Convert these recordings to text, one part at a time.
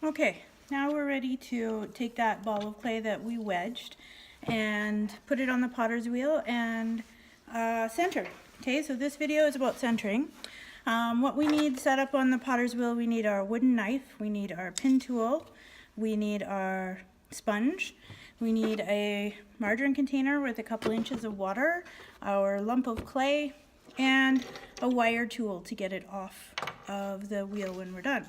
Okay, now we're ready to take that ball of clay that we wedged and put it on the potter's wheel and center. Okay, so this video is about centering. What we need set up on the potter's wheel, we need our wooden knife, we need our pin tool, we need our sponge, we need a margarine container with a couple inches of water, our lump of clay, and a wire tool to get it off of the wheel when we're done.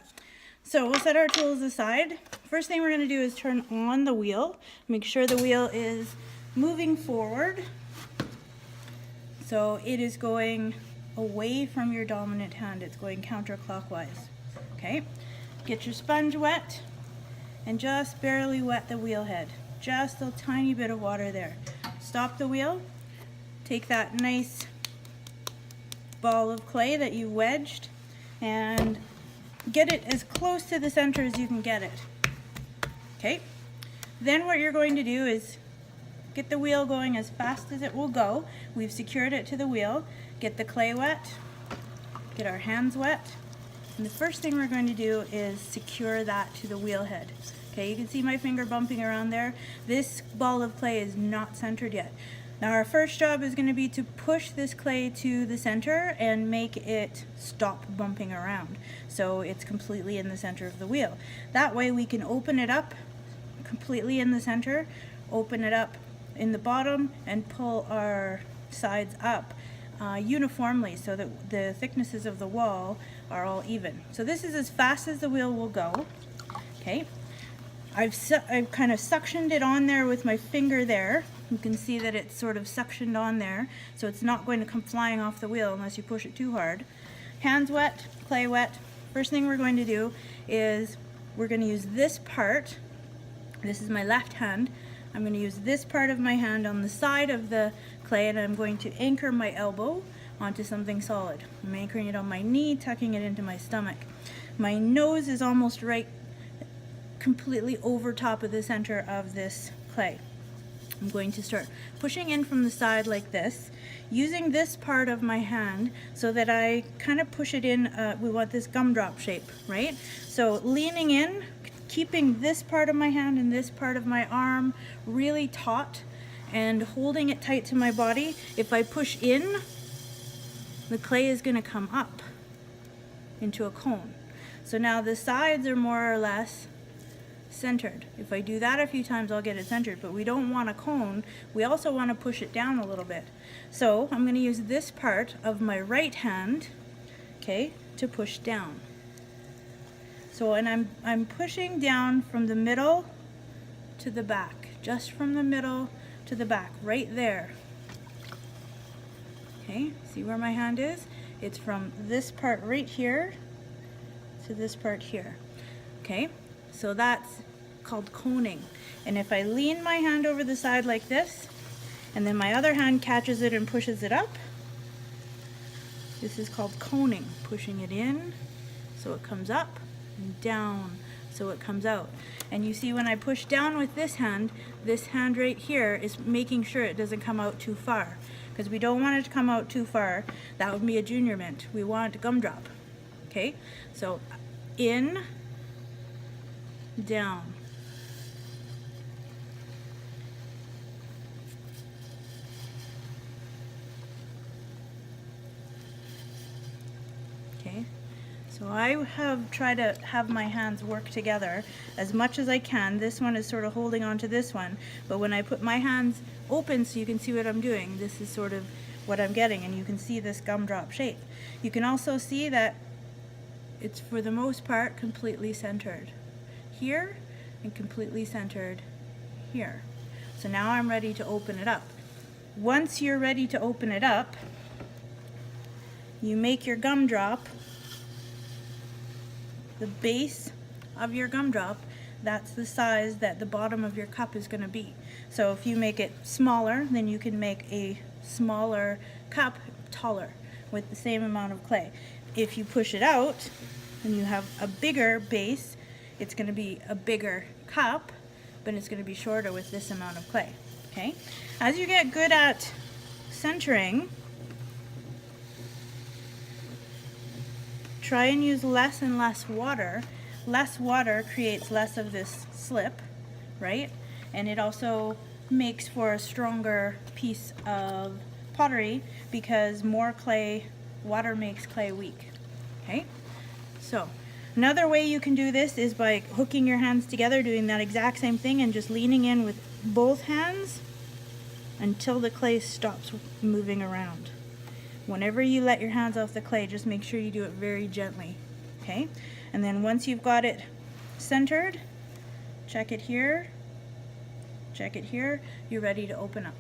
So we'll set our tools aside. First thing we're going to do is turn on the wheel. Make sure the wheel is moving forward. So it is going away from your dominant hand. It's going counterclockwise. Okay? Get your sponge wet and just barely wet the wheel head. Just a tiny bit of water there. Stop the wheel. Take that nice ball of clay that you wedged and get it as close to the center as you can get it. Okay, then what you're going to do is get the wheel going as fast as it will go. We've secured it to the wheel. Get the clay wet, get our hands wet, and the first thing we're going to do is secure that to the wheel head. Okay, you can see my finger bumping around there. This ball of clay is not centered yet. Now our first job is going to be to push this clay to the center and make it stop bumping around so it's completely in the center of the wheel. That way we can open it up completely in the center, open it up in the bottom, and pull our sides up uniformly so that the thicknesses of the wall are all even. So this is as fast as the wheel will go. Okay, I've kind of suctioned it on there with my finger there. You can see that it's sort of suctioned on there, so it's not going to come flying off the wheel unless you push it too hard. Hands wet, clay wet. First thing we're going to do is we're going to use this part. This is my left hand. I'm going to use this part of my hand on the side of the clay, and I'm going to anchor my elbow onto something solid. I'm anchoring it on my knee, tucking it into my stomach. My nose is almost right completely over top of the center of this clay. I'm going to start pushing in from the side like this, using this part of my hand so that I kind of push it in. We want this gumdrop shape, right? So leaning in, keeping this part of my hand and this part of my arm really taut and holding it tight to my body. If I push in, the clay is going to come up into a cone. So now the sides are more or less centered. If I do that a few times, I'll get it centered, but we don't want a cone. We also want to push it down a little bit. So I'm going to use this part of my right hand, okay, to push down. So, and I'm pushing down from the middle to the back, just from the middle to the back, right there. Okay, see where my hand is? It's from this part right here to this part here. Okay, so that's called coning. And if I lean my hand over the side like this, and then my other hand catches it and pushes it up, this is called coning. Pushing it in so it comes up, and down so it comes out. And you see when I push down with this hand right here is making sure it doesn't come out too far, because we don't want it to come out too far. That would be a junior mint. We want a gumdrop. Okay, so in, down. Okay, so I have tried to have my hands work together as much as I can. This one is sort of holding on to this one, but when I put my hands open so you can see what I'm doing, this is sort of what I'm getting, and you can see this gumdrop shape. You can also see that it's for the most part completely centered here and completely centered here. So now I'm ready to open it up. Once you're ready to open it up, you make your gumdrop, the base of your gumdrop, that's the size that the bottom of your cup is going to be. So if you make it smaller, then you can make a smaller cup taller with the same amount of clay. If you push it out and you have a bigger base, it's going to be a bigger cup, but it's going to be shorter with this amount of clay. Okay? As you get good at centering, try and use less and less water less water creates less of this slip, right? And it also makes for a stronger piece of pottery because more clay, water makes clay weak, okay? So another way you can do this is by hooking your hands together, doing that exact same thing and just leaning in with both hands until the clay stops moving around. Whenever you let your hands off the clay, just make sure you do it very gently, okay? And then once you've got it centered, check it here, you're ready to open up.